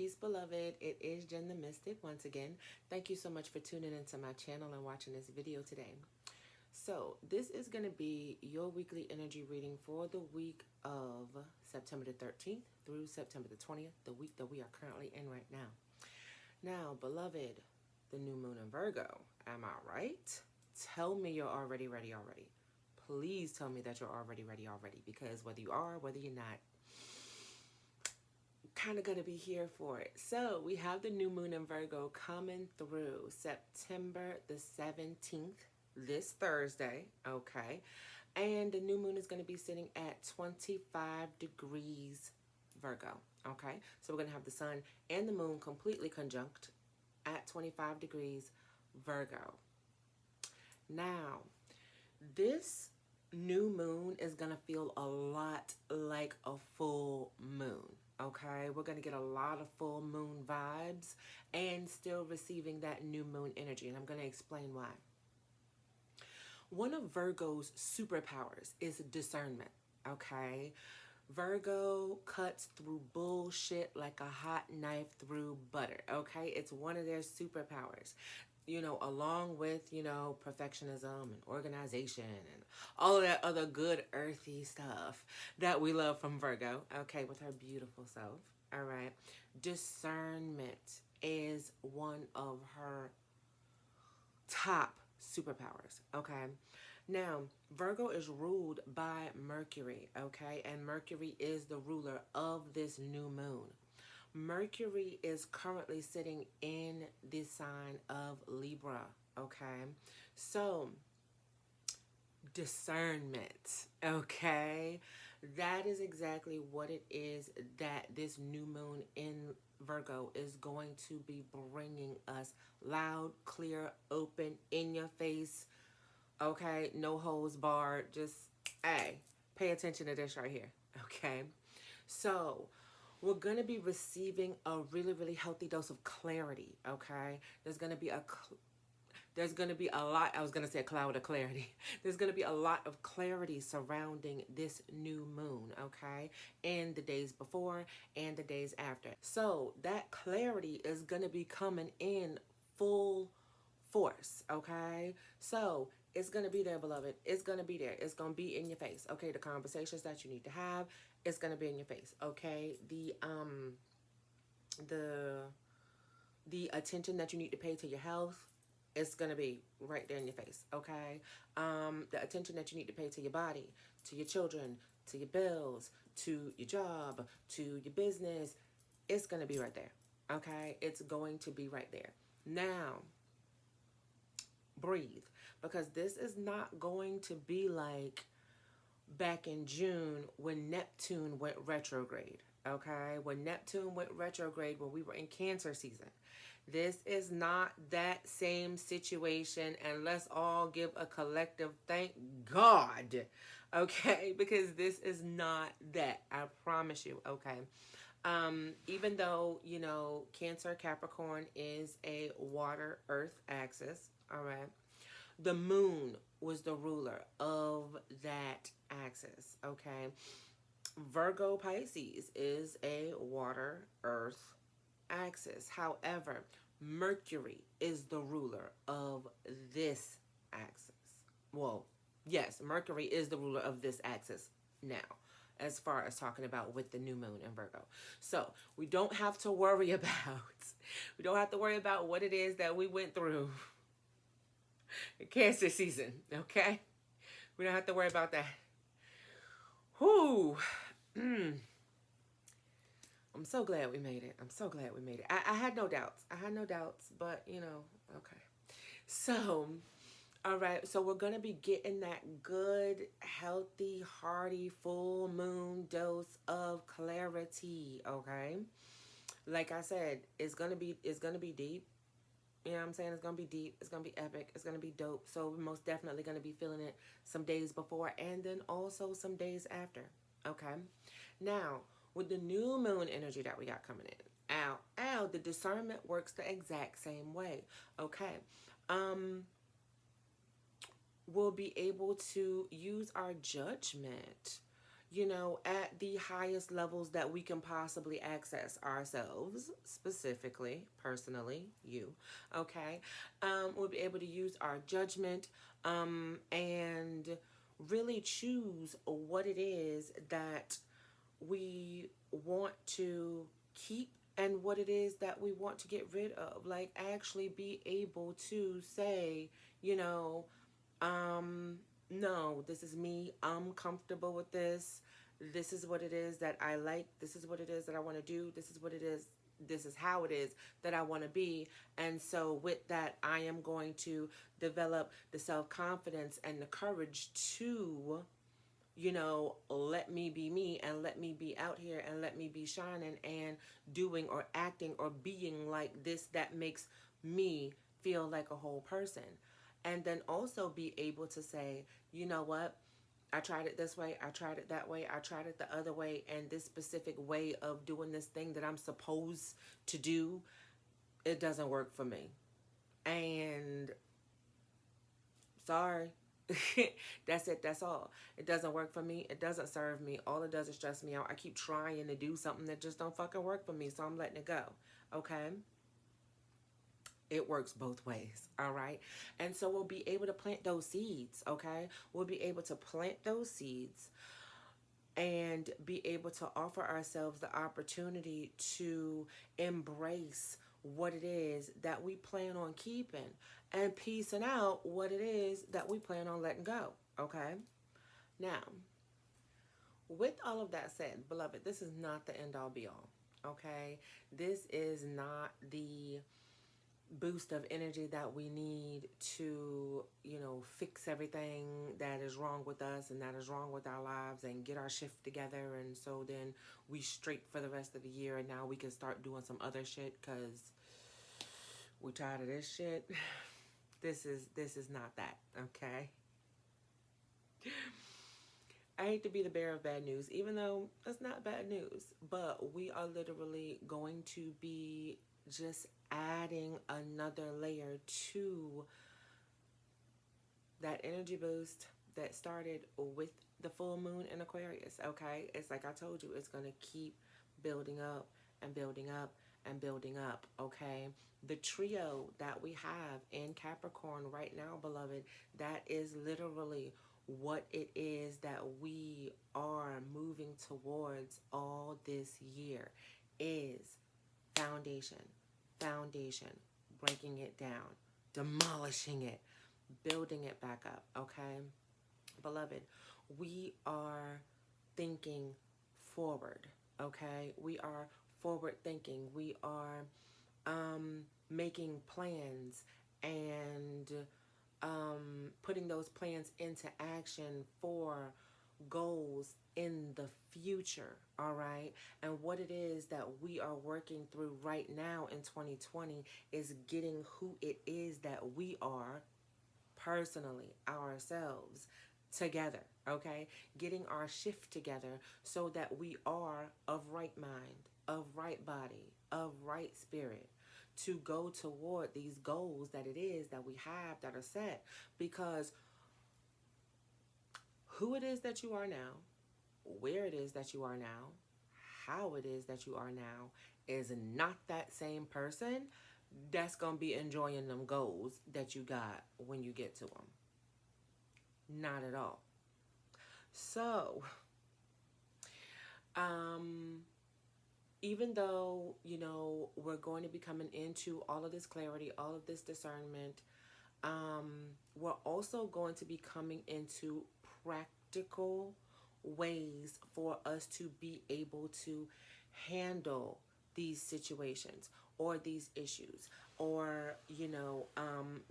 peace, beloved. It is Jen the Mystic once again. Thank you so much for tuning into my channel and watching this video today. So this is going to be your weekly energy reading for the week of September the 13th through September the 20th, the week that we are currently in right now. Now, beloved, the new moon in Virgo, am I right? Tell me you're already ready already. Please tell me that you're already ready already, because whether you are, whether you're not, kind of going to be here for it. So we have the new moon in Virgo coming through September the 17th, this Thursday, okay? And the new moon is going to be sitting at 25 degrees Virgo, okay? So we're going to have the sun and the moon completely conjunct at 25 degrees Virgo. Now, this new moon is going to feel a lot like a full moon. Okay, we're going to get a lot of full moon vibes and still receiving that new moon energy. And I'm going to explain why. One of Virgo's superpowers is discernment. Okay, Virgo cuts through bullshit like a hot knife through butter. Okay, it's one of their superpowers. You know, along with, you know, perfectionism and organization and all of that other good earthy stuff that we love from Virgo, okay, with her beautiful self, all right? Discernment is one of her top superpowers, okay? Now, Virgo is ruled by Mercury, okay? And Mercury is the ruler of this new moon. Mercury is currently sitting in the sign of Libra, okay? So, discernment, okay? That is exactly what it is that this new moon in Virgo is going to be bringing us. Loud, clear, open, in your face, okay? No holds barred. Just, hey, pay attention to this right here, okay? So, we're going to be receiving a really, really healthy dose of clarity, okay? There's going to be a lot, I was going to say a cloud of clarity. There's going to be a lot of clarity surrounding this new moon, okay? In the days before and the days after. So that clarity is going to be coming in full force, okay? So it's going to be there, beloved. It's going to be there. It's going to be in your face, okay? The conversations that you need to have, it's going to be in your face, okay? The attention that you need to pay to your health, it's going to be right there in your face, okay? The attention that you need to pay to your body, to your children, to your bills, to your job, to your business, it's going to be right there, okay? It's going to be right there. Now, breathe, because this is not going to be like back in June when Neptune went retrograde, okay? When Neptune went retrograde when we were in Cancer season. This is not that same situation, and let's all give a collective thank God, okay? Because this is not that, I promise you, okay? Even though, you know, Cancer Capricorn is a water earth axis, all right? The moon was the ruler of that axis, okay? Virgo Pisces is a water earth axis. However, Mercury is the ruler of this axis. Well, yes, Mercury is the ruler of this axis now, as far as talking about with the new moon in Virgo. So we don't have to worry about what it is that we went through in Cancer season, okay? We don't have to worry about that. Whew. I'm so glad we made it. I'm so glad we made it. I had no doubts. But, you know, okay. So, all right. So we're going to be getting that good, healthy, hearty, full moon dose of clarity, okay? Like I said, it's going to be deep. You know what I'm saying? It's going to be deep. It's going to be epic. It's going to be dope. So we're most definitely going to be feeling it some days before and then also some days after, okay? Now, with the new moon energy that we got coming in, the discernment works the exact same way, okay? We'll be able to use our judgment. at the highest levels that we can possibly access ourselves, specifically, personally, you, okay? We'll be able to use our judgment and really choose what it is that we want to keep and what it is that we want to get rid of. Like, actually be able to say, you know, um, no, this is me. I'm comfortable with this. This is what it is that I like. This is what it is that I want to do. This is what it is. This is how it is that I want to be. And so, with that, I am going to develop the self confidence and the courage to, let me be me and let me be out here and let me be shining and doing or acting or being like this that makes me feel like a whole person. And then also be able to say, you know what? I tried it this way, I tried it that way, I tried it the other way, and this specific way of doing this thing that I'm supposed to do, it doesn't work for me. And sorry. That's it. That's all. It doesn't work for me. It doesn't serve me. All it does is stress me out. I keep trying to do something that just don't fucking work for me, so I'm letting it go. Okay? It works both ways, all right? And so we'll be able to plant those seeds, okay? We'll be able to plant those seeds and be able to offer ourselves the opportunity to embrace what it is that we plan on keeping and piecing out what it is that we plan on letting go, okay? Now, with all of that said, beloved, this is not the end all be all, okay? This is not the boost of energy that we need to, fix everything that is wrong with us and that is wrong with our lives and get our shift together. And so then we straight for the rest of the year and now we can start doing some other shit because we're tired of this shit. This is not that, okay? I hate to be the bearer of bad news, even though it's not bad news, but we are literally going to be just adding another layer to that energy boost that started with the full moon in Aquarius, okay? It's like I told you, it's going to keep building up and building up and building up, okay? The trio that we have in Capricorn right now, beloved, that is literally what it is that we are moving towards all this year is foundation, breaking it down, demolishing it, building it back up, okay? Beloved, we are thinking forward, okay? We are forward thinking. We are making plans and putting those plans into action for goals in the future, all right? And what it is that we are working through right now in 2020 is getting who it is that we are personally, ourselves, together, okay? Getting our shift together so that we are of right mind, of right body, of right spirit, to go toward these goals that it is that we have that are set. Because who it is that you are now, where it is that you are now, how it is that you are now is not that same person that's going to be enjoying them goals that you got when you get to them. Not at all. So, even though, we're going to be coming into all of this clarity, all of this discernment, we're also going to be coming into practical ways for us to be able to handle these situations or these issues or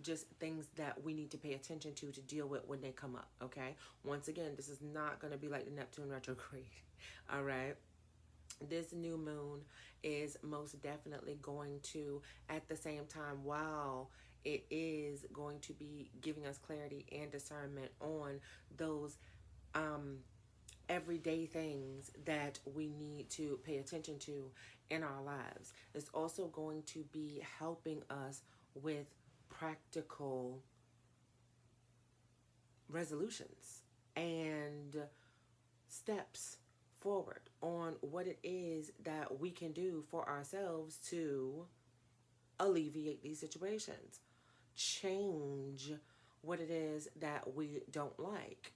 just things that we need to pay attention to deal with when they come up, okay? Once again, this is not going to be like the Neptune retrograde. All right, this new moon is most definitely going to, at the same time, while it is going to be giving us clarity and discernment on those everyday things that we need to pay attention to in our lives, it's also going to be helping us with practical resolutions and steps forward on what it is that we can do for ourselves to alleviate these situations, change what it is that we don't like,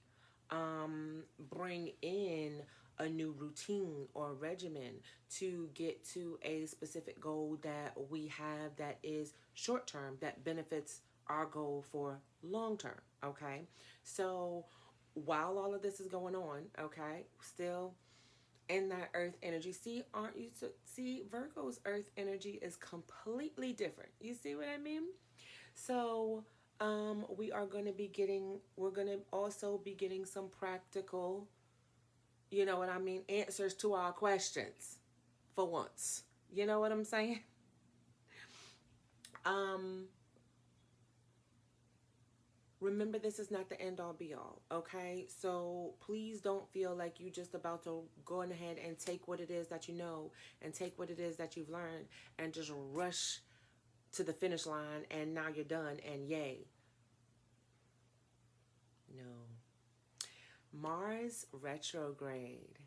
bring in a new routine or regimen to get to a specific goal that we have that is short term, that benefits our goal for long term. Okay, so while all of this is going on, okay, still in that earth energy. See, aren't you see Virgo's earth energy is completely different. You see what I mean? So, we are going to be getting, we're going to also be getting some practical, you know what I mean, answers to our questions for once. You know what I'm saying? Um, Remember, this is not the end all be all, okay? So please don't feel like you just about to go on ahead and take what it is that you know and take what it is that you've learned and just rush to the finish line and now you're done and yay. No. Mars retrograde.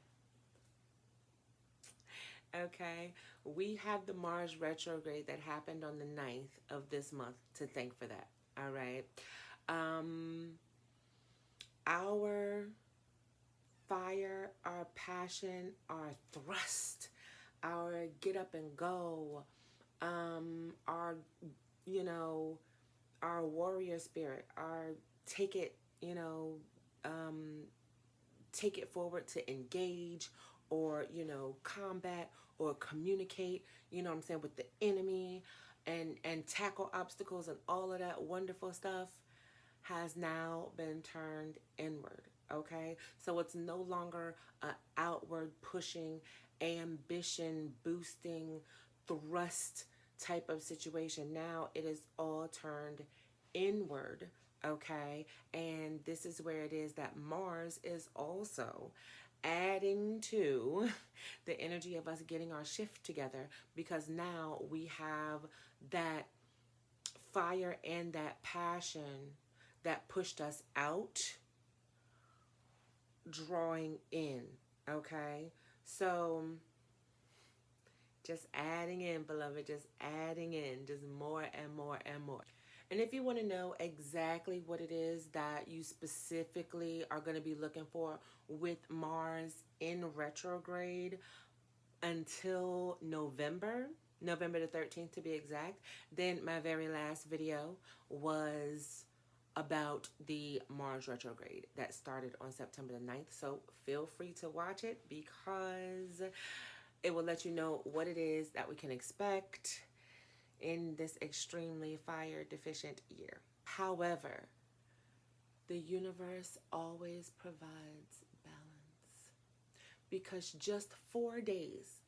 Okay, we have the Mars retrograde that happened on the 9th of this month to thank for that. All right. Um, our fire, our passion, our thrust, our get up and go, our, you know, our warrior spirit, our take it, you know, um, take it forward to engage or, you know, combat or communicate, you know what I'm saying, with the enemy and tackle obstacles and all of that wonderful stuff has now been turned inward. Okay, so it's no longer an outward pushing, ambition boosting, thrust type of situation. Now it is all turned inward. Okay, and this is where it is that Mars is also adding to the energy of us getting our shift together, because now we have that fire and that passion that pushed us out drawing in. Okay, so just adding in, beloved, just adding in, just more and more and more. And if you want to know exactly what it is that you specifically are going to be looking for with Mars in retrograde until November the 13th to be exact, then my very last video was about the Mars retrograde that started on September the 9th. So feel free to watch it because it will let you know what it is that we can expect in this extremely fire deficient year. However, the universe always provides balance, because just 4 days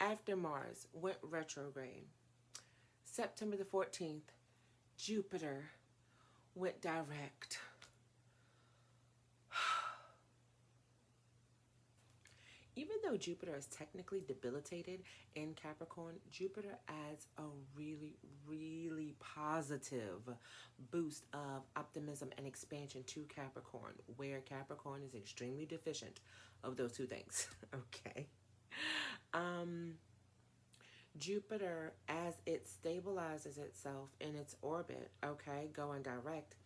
after Mars went retrograde, September the 14th, Jupiter went direct. Even though Jupiter is technically debilitated in Capricorn, Jupiter adds a really, really positive boost of optimism and expansion to Capricorn, where Capricorn is extremely deficient of those two things. Okay. Jupiter, as it stabilizes itself in its orbit, okay, going direct,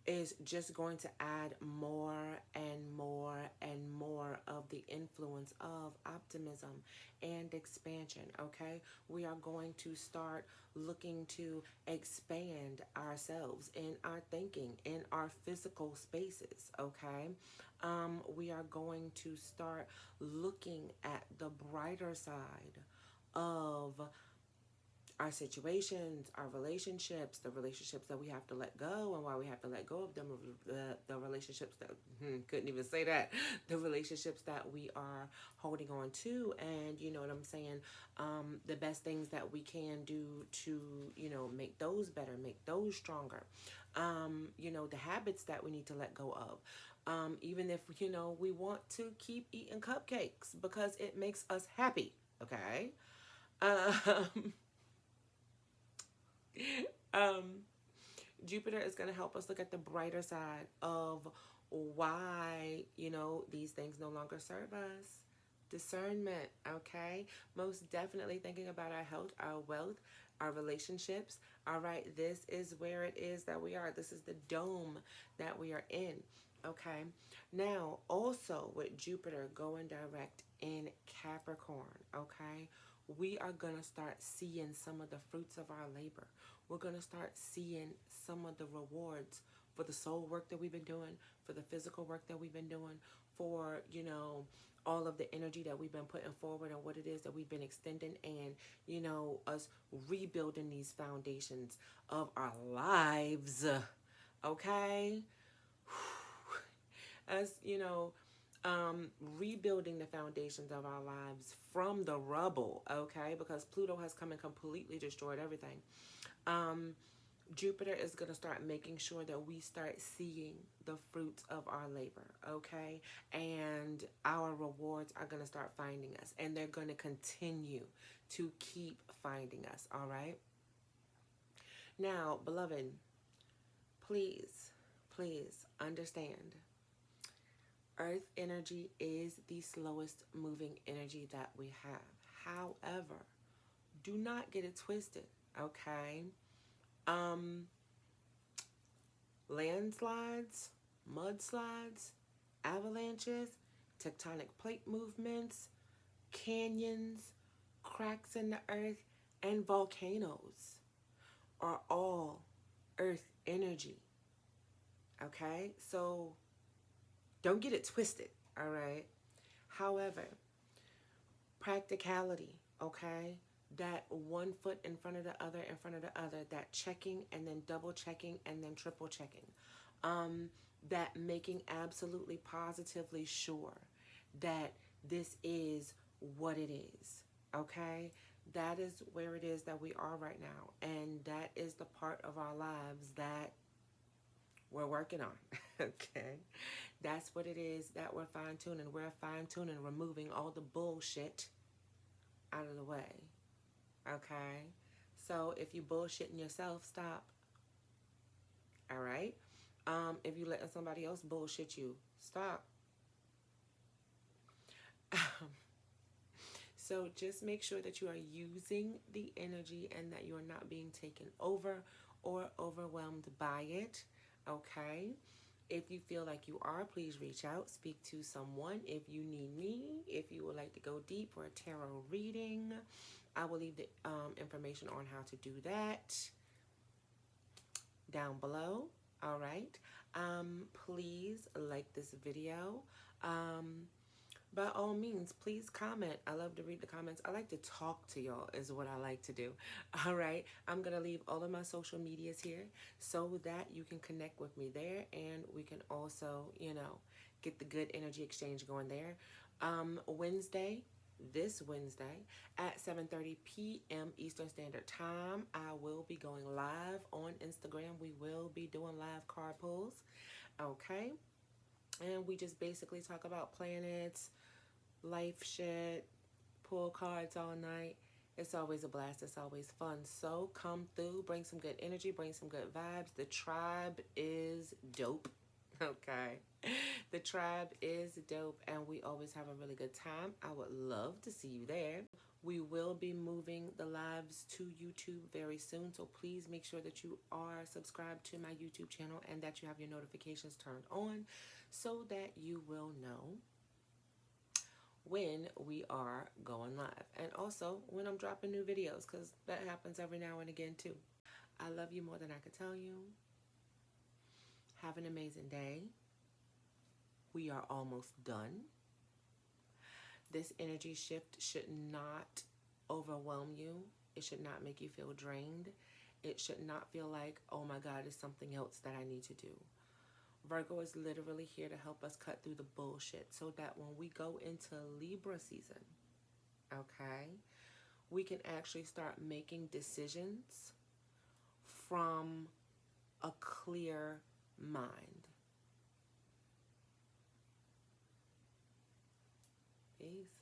is just going to add more and more and more of the influence of optimism and expansion. Okay, we are going to start looking to expand ourselves in our thinking, in our physical spaces. Okay, we are going to start looking at the brighter side of our situations, our relationships, the relationships that we have to let go and why we have to let go of them, the relationships that, couldn't even say that, the relationships that we are holding on to, and you know what I'm saying, the best things that we can do to, you know, make those better, make those stronger, you know, the habits that we need to let go of, even if, you know, we want to keep eating cupcakes because it makes us happy, okay? Um, Jupiter is going to help us look at the brighter side of why, these things no longer serve us. Discernment, okay? Most definitely thinking about our health, our wealth, our relationships. All right, this is where it is that we are. This is the dome that we are in, okay? Now, also with Jupiter going direct in Capricorn, okay? We are going to start seeing some of the fruits of our labor. We're going to start seeing some of the rewards for the soul work that we've been doing, for the physical work that we've been doing, for, all of the energy that we've been putting forward and what it is that we've been extending, and, us rebuilding these foundations of our lives, okay? As, rebuilding the foundations of our lives from the rubble, okay? Because Pluto has come and completely destroyed everything. Jupiter is going to start making sure that we start seeing the fruits of our labor, okay? And our rewards are going to start finding us, and they're going to continue to keep finding us, all right? Now, beloved, please understand, Earth energy is the slowest moving energy that we have. However, do not get it twisted, okay? Landslides, mudslides, avalanches, tectonic plate movements, canyons, cracks in the earth, and volcanoes are all earth energy. Okay? So don't get it twisted, all right? However, practicality, okay? That one foot in front of the other, that checking and then double checking and then triple checking. That making absolutely positively sure that this is what it is, okay? That is where it is that we are right now. And that is the part of our lives that we're working on, okay? That's what it is that we're fine-tuning. We're fine-tuning, removing all the bullshit out of the way, okay? So if you bullshitting yourself, stop, all right? If you letting somebody else bullshit you, stop. So just make sure that you are using the energy and that you are not being taken over or overwhelmed by it, okay? If you feel like you are, please reach out, speak to someone. If you need me, if you would like to go deep for a tarot reading, I will leave the information on how to do that down below. All right. Please like this video. By all means, please comment. I love to read the comments. I like to talk to y'all is what I like to do. All right. I'm going to leave all of my social medias here so that you can connect with me there, and we can also, get the good energy exchange going there. This Wednesday at 7:30 p.m. Eastern Standard Time, I will be going live on Instagram. We will be doing live card pulls, okay? And we just basically talk about planets, life shit, pull cards all night. It's always a blast. It's always fun. So come through, bring some good energy, bring some good vibes. The tribe is dope. Okay. The tribe is dope, and we always have a really good time. I would love to see you there. We will be moving the lives to YouTube very soon, so please make sure that you are subscribed to my YouTube channel and that you have your notifications turned on so that you will know when we are going live, and also when I'm dropping new videos, because that happens every now and again too. I love you more than I could tell you. Have an amazing day. We are almost done. This energy shift should not overwhelm you. It should not make you feel drained. It should not feel like, oh my God, it's something else that I need to do. Virgo is literally here to help us cut through the bullshit so that when we go into Libra season, okay, we can actually start making decisions from a clear mind. Peace.